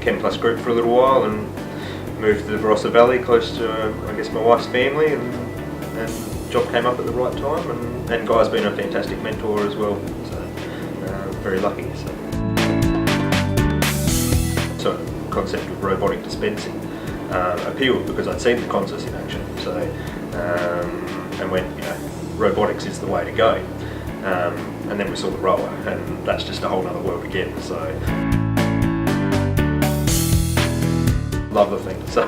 Ken Plus Group for a little while and moved to the Barossa Valley, close to I guess my wife's family, and job came up at the right time, and Guy's been a fantastic mentor as well, so very lucky. So the concept of robotic dispensing appealed because I'd seen the Consus in action, so and went, robotics is the way to go. And then we saw the Rowa, and that's just a whole other world again. So love the thing. So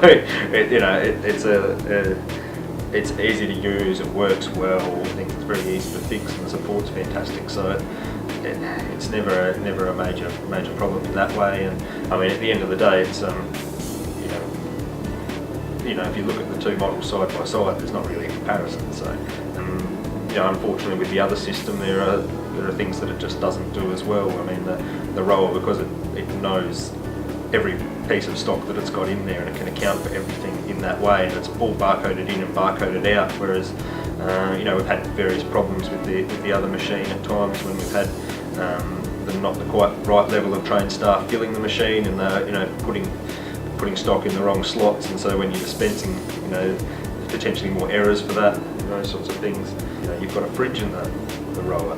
it's easy to use. It works well. I think it's very easy to fix, and the support's fantastic. So it's never a major problem in that way. And I mean, at the end of the day, it's if you look at the two models side by side, there's not really a comparison. So unfortunately, with the other system, there are things that it just doesn't do as well. I mean, the Rowa, because it knows every piece of stock that it's got in there, and it can account for everything in that way, and it's all barcoded in and barcoded out. Whereas, we've had various problems with the other machine at times when we've had not the quite right level of trained staff filling the machine, and putting stock in the wrong slots, and so when you're dispensing, potentially more errors for that, those sorts of things. You've got a fridge in the Rowa.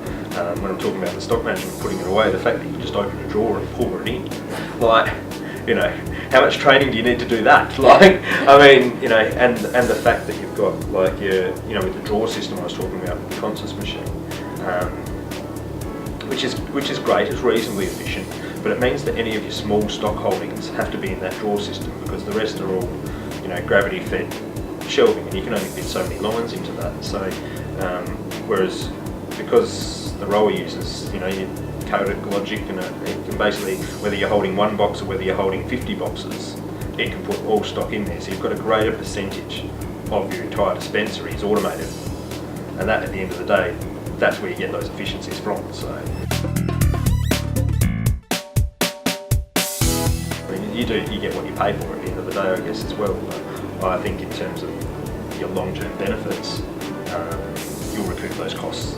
When I'm talking about the stock management, putting it away, the fact that you can just open a drawer and pour it in, how much training do you need to do that? And the fact that you've got with the drawer system I was talking about with the Consus machine, which is great, it's reasonably efficient, but it means that any of your small stock holdings have to be in that drawer system, because the rest are all, gravity fed shelving, and you can only fit so many lines into that. So, whereas because the Rowa uses, your codec logic, and it can basically, whether you're holding one box or whether you're holding 50 boxes, it can put all stock in there. So you've got a greater percentage of your entire dispensary is automated, and that, at the end of the day, that's where you get those efficiencies from. So, I mean, you get what you pay for at the end of the day, I guess, as well. But I think in terms of your long-term benefits, you'll recoup those costs.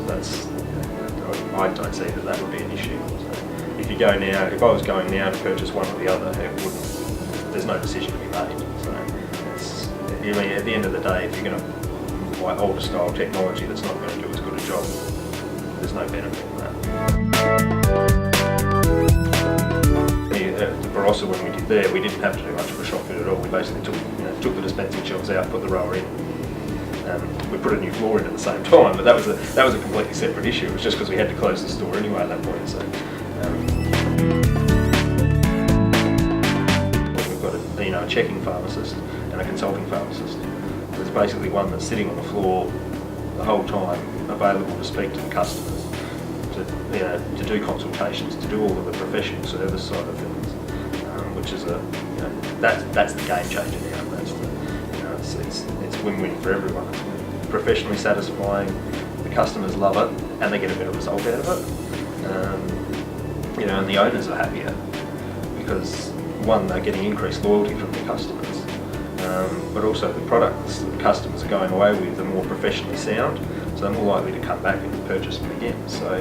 I don't see that would be an issue. So if I was going now to purchase one or the other, there's no decision to be made. So at the end of the day, if you're going to buy older style technology that's not going to do as good a job, there's no benefit in that. At the Barossa, when we did there, we didn't have to do much of a shop fit at all. We basically took the dispensing shelves out, put the Rowa in. We put a new floor in at the same time, but that was a completely separate issue. It was just because we had to close the store anyway at that point. So we've got a checking pharmacist and a consulting pharmacist. There's basically one that's sitting on the floor the whole time, available to speak to the customers, to do consultations, to do all of the professional service side of things, which is that's the game changer now. It's win-win for everyone. It's professionally satisfying, the customers love it, and they get a better result out of it. And the owners are happier because, one, they're getting increased loyalty from their customers, but also the products that the customers are going away with are more professionally sound, so they're more likely to come back and purchase them again. So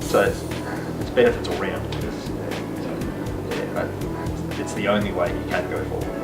it's benefits all round. It's the only way you can go forward.